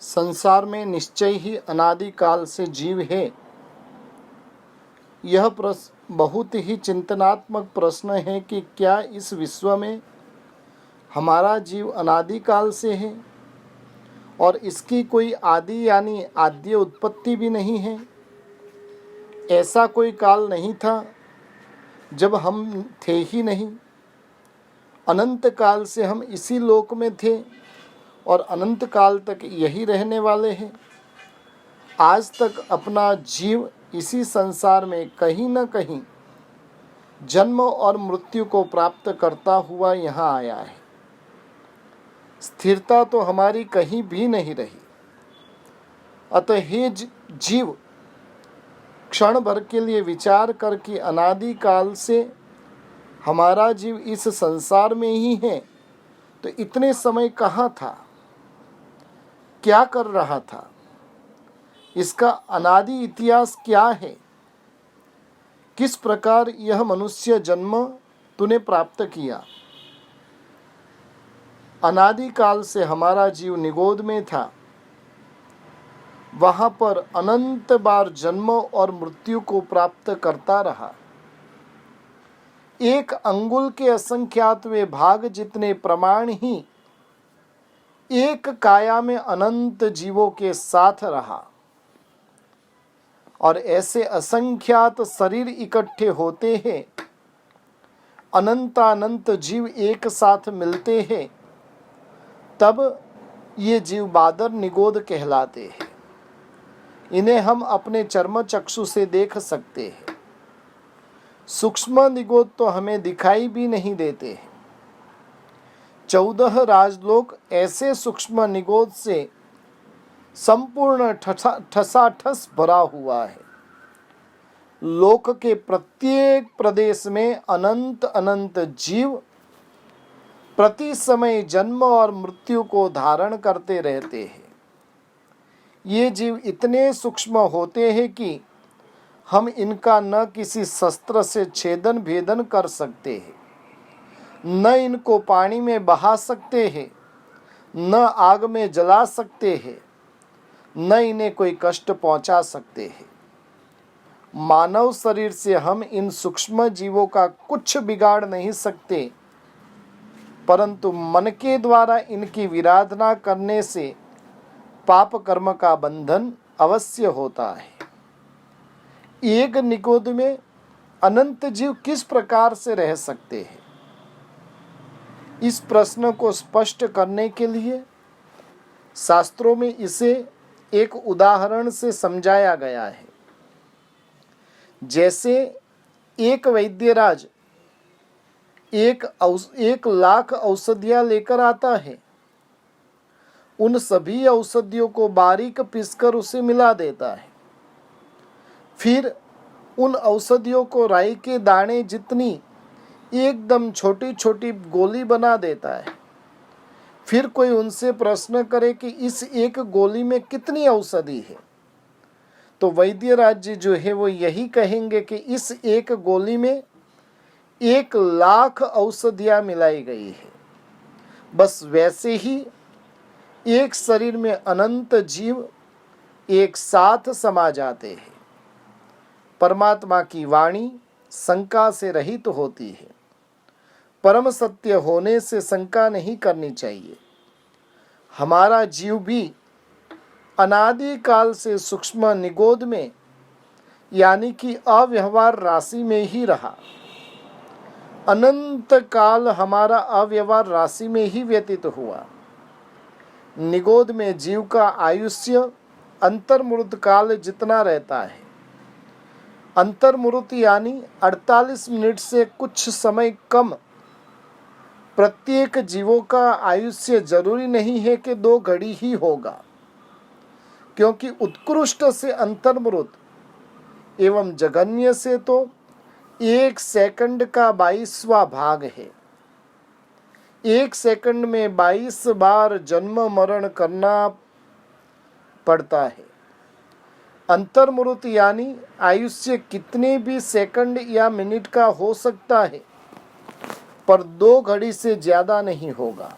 संसार में निश्चय ही अनादिकाल से जीव है। यह प्रश्न बहुत ही चिंतनात्मक प्रश्न है कि क्या इस विश्व में हमारा जीव अनादिकाल से है और इसकी कोई आदि यानी आद्य उत्पत्ति भी नहीं है। ऐसा कोई काल नहीं था जब हम थे ही नहीं। अनंत काल से हम इसी लोक में थे और अनंत काल तक यही रहने वाले हैं। आज तक अपना जीव इसी संसार में कहीं न कहीं जन्म और मृत्यु को प्राप्त करता हुआ यहाँ आया है। स्थिरता तो हमारी कहीं भी नहीं रही। अतः हे जीव, क्षण भर के लिए विचार कर कि अनादि काल से हमारा जीव इस संसार में ही है, तो इतने समय कहाँ था, क्या कर रहा था, इसका अनादि इतिहास क्या है, किस प्रकार यह मनुष्य जन्म तूने प्राप्त किया। अनादि काल से हमारा जीव निगोद में था, वहां पर अनंत बार जन्म और मृत्यु को प्राप्त करता रहा। एक अंगुल के असंख्यातवें भाग जितने प्रमाण ही एक काया में अनंत जीवों के साथ रहा और ऐसे असंख्यात शरीर इकट्ठे होते हैं, अनंतानंत जीव एक साथ मिलते हैं, तब ये जीव बादर निगोद कहलाते हैं। इन्हें हम अपने चर्म चक्षु से देख सकते हैं। सूक्ष्म निगोद तो हमें दिखाई भी नहीं देते हैं। 14 राजलोक ऐसे सूक्ष्म निगोद से संपूर्ण ठसाठस भरा हुआ है। लोक के प्रत्येक प्रदेश में अनंत अनंत जीव प्रति समय जन्म और मृत्यु को धारण करते रहते हैं। ये जीव इतने सूक्ष्म होते हैं कि हम इनका न किसी शस्त्र से छेदन भेदन कर सकते हैं, न इनको पानी में बहा सकते हैं, न आग में जला सकते हैं, न इन्हें कोई कष्ट पहुंचा सकते हैं। मानव शरीर से हम इन सूक्ष्म जीवों का कुछ बिगाड़ नहीं सकते, परंतु मन के द्वारा इनकी विराधना करने से पाप कर्म का बंधन अवश्य होता है। एक निगोद में अनंत जीव किस प्रकार से रह सकते हैं? इस प्रश्न को स्पष्ट करने के लिए शास्त्रों में इसे एक उदाहरण से समझाया गया है। जैसे एक वैद्यराज 1 लाख औषधियां लेकर आता है, उन सभी औषधियों को बारीक पीसकर उसे मिला देता है, फिर उन औषधियों को राई के दाने जितनी एकदम छोटी छोटी गोली बना देता है। फिर कोई उनसे प्रश्न करे कि इस एक गोली में कितनी औषधि है, तो वैद्यराज जी जो है वो यही कहेंगे कि इस एक गोली में 1 लाख औषधियां मिलाई गई है। बस वैसे ही एक शरीर में अनंत जीव एक साथ समा जाते हैं। परमात्मा की वाणी शंका से रहित होती है। परम सत्य होने से शंका नहीं करनी चाहिए। हमारा जीव भी अनादि काल से सूक्ष्म निगोद में यानी कि अव्यवहार राशि में ही रहा। अनंत काल हमारा अव्यवहार राशि में ही व्यतीत हुआ। निगोद में जीव का आयुष्य अंतर्मुहूर्त काल जितना रहता है। अंतर्मुहूर्त यानी 48 मिनट से कुछ समय कम। प्रत्येक जीवों का आयुष्य जरूरी नहीं है कि 2 घड़ी ही होगा, क्योंकि उत्कृष्ट से अंतर्मुहूर्त एवं जघन्य से तो 1 सेकंड का 22वां भाग है। 1 सेकंड में 22 बार जन्म मरण करना पड़ता है। अंतर्मुहूर्त यानी आयुष्य कितने भी सेकंड या मिनट का हो सकता है, पर 2 घड़ी से ज्यादा नहीं होगा।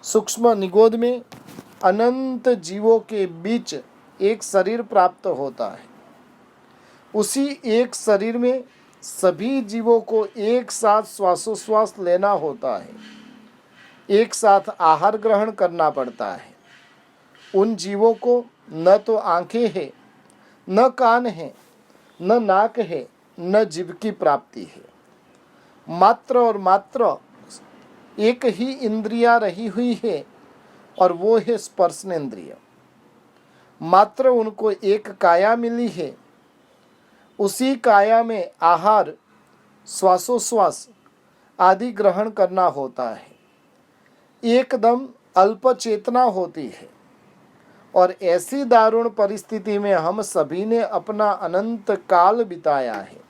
सूक्ष्म निगोद में अनंत जीवों के बीच एक शरीर प्राप्त होता है। उसी एक शरीर में सभी जीवों को एक साथ श्वासोश्वास लेना होता है, एक साथ आहार ग्रहण करना पड़ता है। उन जीवों को न तो आंखें हैं, न कान है, न नाक है, न जीभ की प्राप्ति है। मात्र और मात्र एक ही इंद्रिया रही हुई है और वो है स्पर्शनेंद्रिय। मात्र उनको एक काया मिली है, उसी काया में आहार, श्वासोश्वास आदि ग्रहण करना होता है। एकदम अल्प चेतना होती है और ऐसी दारुण परिस्थिति में हम सभी ने अपना अनंत काल बिताया है।